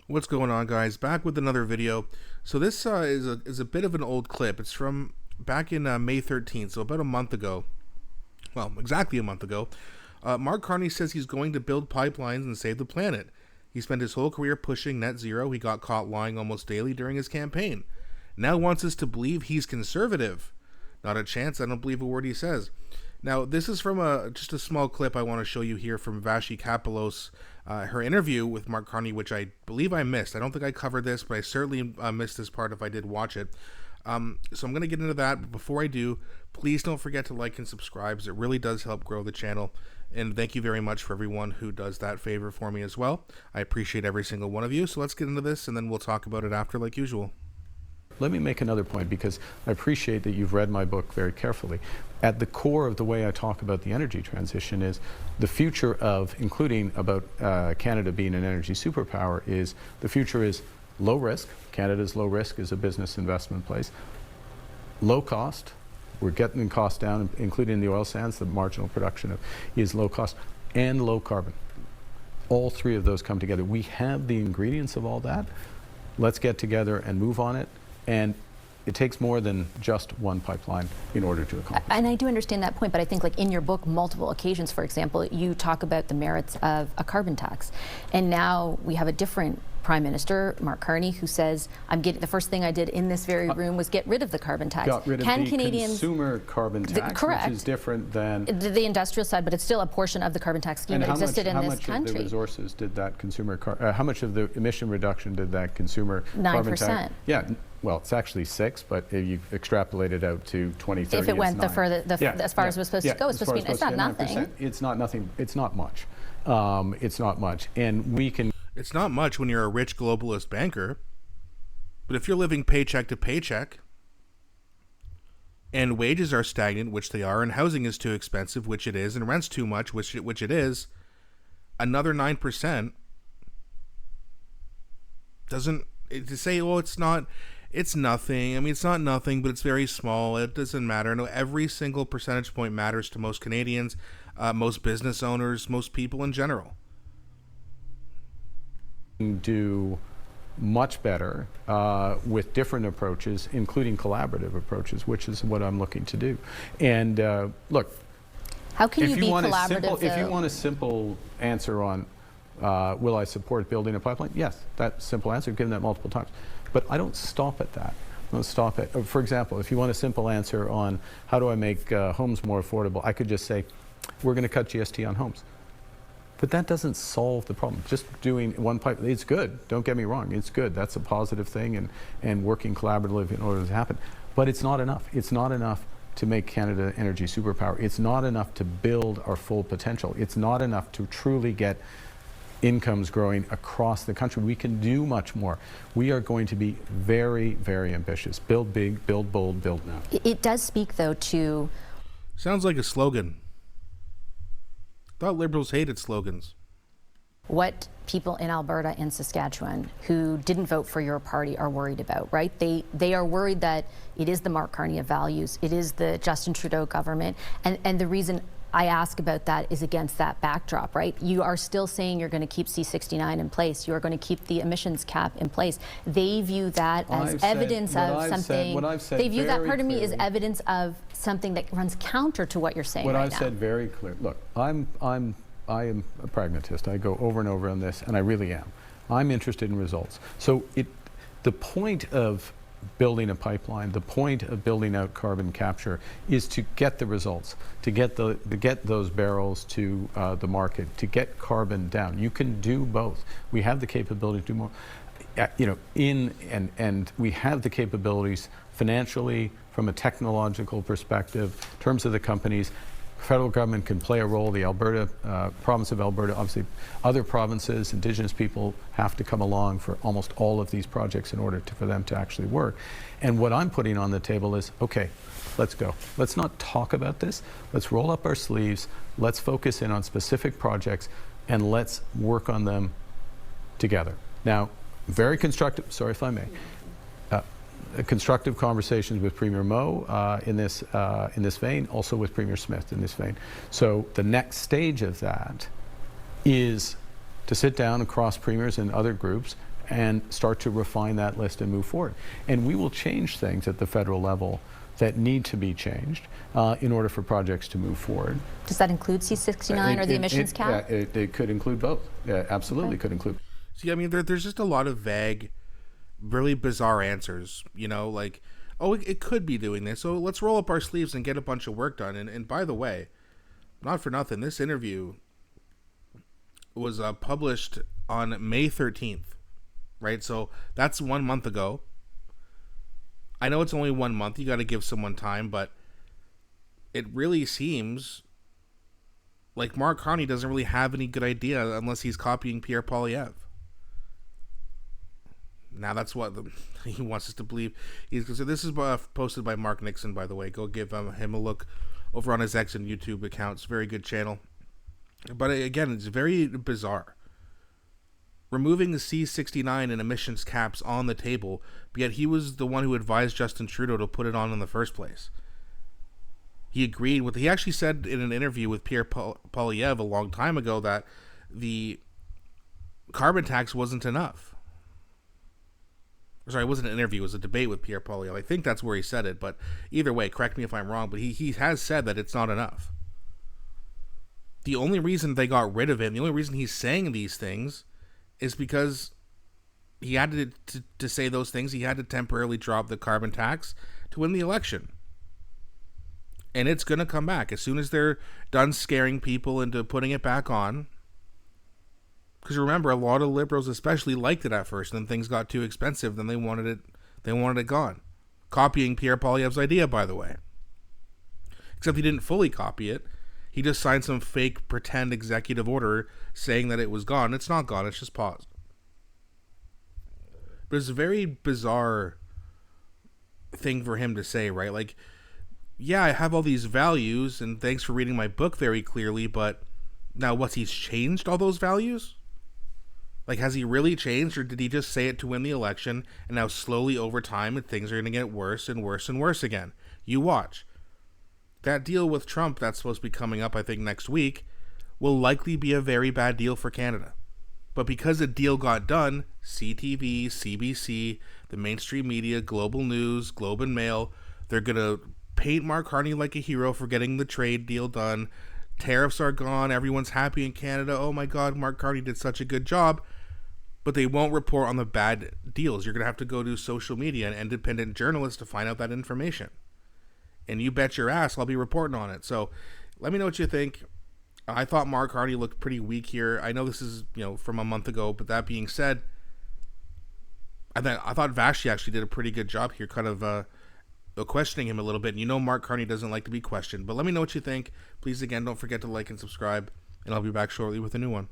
What's going on, guys? Back with another video. So this is a bit of an old clip. It's from back in May 13th, so about a month ago. Well, exactly a month ago. Mark Carney says he's going to build pipelines and save the planet. He spent his whole career pushing net zero. He got caught lying almost daily during his campaign. Now wants us to believe he's conservative. Not a chance. I don't believe a word he says. Now, this is from just a small clip I want to show you here from Vassy Kapelos, her interview with Mark Carney, which I believe I missed. I don't think I covered this, but I certainly missed this part if I did watch it. So I'm going to get into that, but before I do, please don't forget to like and subscribe. It really does help grow the channel, and thank you very much for everyone who does that favor for me as well. I appreciate every single one of you, so let's get into this, and then we'll talk about it after like usual. Let me make another point, because I appreciate that you've read my book very carefully. At the core of the way I talk about the energy transition is the future of, including about Canada being an energy superpower, is the future is low risk. Canada's low risk is a business investment place. Low cost. We're getting costs down, including the oil sands. The marginal production is low cost, and low carbon. All three of those come together. We have the ingredients of all that. Let's get together and move on it. And it takes more than just one pipeline in order to accomplish. And I do understand that point, but I think, like, in your book, multiple occasions, for example, you talk about the merits of a carbon tax. And now we have a different Prime Minister, Mark Carney, who says, the first thing I did in this very room was get rid of the carbon tax. Got rid of the consumer carbon tax, which is different than the industrial side, but it's still a portion of the carbon tax scheme that existed in this country. How much of the resources did that consumer, how much of the emission reduction did that consumer 9%. Carbon tax? Yeah. Well, it's actually 6, but if you extrapolate it out to 2030, if it went as far as it was supposed to go, it's supposed to be. It's not nothing. It's not nothing. It's not much. It's not much, and we can. It's not much when you're a rich globalist banker, but if you're living paycheck to paycheck, and wages are stagnant, which they are, and housing is too expensive, which it is, and rent's too much, which it is, another 9% doesn't. To say, oh, it's not. It's nothing. I mean, it's not nothing, but it's very small. It doesn't matter. No, every single percentage point matters to most Canadians, most business owners, most people in general. Do much better with different approaches, including collaborative approaches, which is what I'm looking to do. And look, how can you be collaborative? If you want a simple answer on will I support building a pipeline? Yes, that simple answer. I've given that multiple times. But I don't stop at that. I don't stop at, for example, if you want a simple answer on how do I make homes more affordable, I could just say, we're going to cut GST on homes. But that doesn't solve the problem. Just doing one pipe, it's good. Don't get me wrong, it's good. That's a positive thing, and working collaboratively in order to happen. But it's not enough. It's not enough to make Canada an energy superpower. It's not enough to build our full potential. It's not enough to truly get incomes growing across the country. We can do much more. We are going to be very, very ambitious. Build big, build bold, build now. It does speak, though, to... Sounds like a slogan. Thought Liberals hated slogans. What people in Alberta and Saskatchewan who didn't vote for your party are worried about, right? They are worried that it is the Mark Carney of values, it is the Justin Trudeau government, and the reason I ask about that is against that backdrop, right? You are still saying you're going to keep C-69 in place. You are going to keep the emissions cap in place. They view that as evidence of something. They view that, pardon me, as evidence of something that runs counter to what you're saying right now. What I've said very clear. Look, I am a pragmatist. I go over and over on this, and I really am. I'm interested in results. So the point of building a pipeline, the point of building out carbon capture is to get the results, to get those barrels to the market, to get carbon down. You can do both. We have the capability to do more. And we have the capabilities financially, from a technological perspective, in terms of the companies. Federal government can play a role. The province of Alberta, obviously other provinces, Indigenous people have to come along for almost all of these projects in order for them to actually work. And what I'm putting on the table is, okay, let's go. Let's not talk about this. Let's roll up our sleeves. Let's focus in on specific projects, and let's work on them together. Now, very constructive, sorry if I may, constructive conversations with Premier Moe in this vein, also with Premier Smith in this vein. So the next stage of that is to sit down across premiers and other groups and start to refine that list and move forward. And we will change things at the federal level that need to be changed in order for projects to move forward. Does that include C69 or the emissions cap? It could include both. Yeah, absolutely could include. See, I mean, there's just a lot of vague, really bizarre answers, you know, like, oh, it could be doing this, so let's roll up our sleeves and get a bunch of work done. And by the way, not for nothing, this interview was published on May 13th, right? So that's 1 month ago. I know it's only 1 month, you got to give someone time, but it really seems like Mark Carney doesn't really have any good idea unless he's copying Pierre Poilievre. Now that's what he wants us to believe. So this is posted by Mark Nixon, by the way. Go give him a look over on his X and YouTube accounts. Very good channel. But again, it's very bizarre. Removing the C69 and emissions caps on the table, but yet he was the one who advised Justin Trudeau to put it on in the first place. He agreed with. He actually said in an interview with Pierre Poilievre a long time ago that the carbon tax wasn't enough. Sorry, it wasn't an interview, it was a debate with Pierre Poilievre. I think that's where he said it, but either way, correct me if I'm wrong, but he has said that it's not enough. The only reason they got rid of him, the only reason he's saying these things, is because he had to say those things. He had to temporarily drop the carbon tax to win the election. And it's going to come back as soon as they're done scaring people into putting it back on. Because remember, a lot of liberals especially liked it at first, and then things got too expensive, then they wanted it gone. Copying Pierre Poilievre's idea, by the way. Except he didn't fully copy it. He just signed some fake pretend executive order saying that it was gone. It's not gone, it's just paused. But it's a very bizarre thing for him to say, right? Like, yeah, I have all these values, and thanks for reading my book very clearly, but now what, he's changed all those values? Like, has he really changed, or did he just say it to win the election, and now slowly over time things are going to get worse and worse and worse again? You watch. That deal with Trump that's supposed to be coming up, I think, next week, will likely be a very bad deal for Canada. But because the deal got done, CTV, CBC, the mainstream media, Global News, Globe and Mail, they're going to paint Mark Carney like a hero for getting the trade deal done. Tariffs are gone. Everyone's happy in Canada. Oh my God, Mark Carney did such a good job. But they won't report on the bad deals. You're going to have to go to social media and independent journalists to find out that information. And you bet your ass I'll be reporting on it. So let me know what you think. I thought Mark Carney looked pretty weak here. I know this is, from a month ago, but that being said, I thought Vassy actually did a pretty good job here, kind of questioning him a little bit. And Mark Carney doesn't like to be questioned. But let me know what you think. Please, again, don't forget to like and subscribe. And I'll be back shortly with a new one.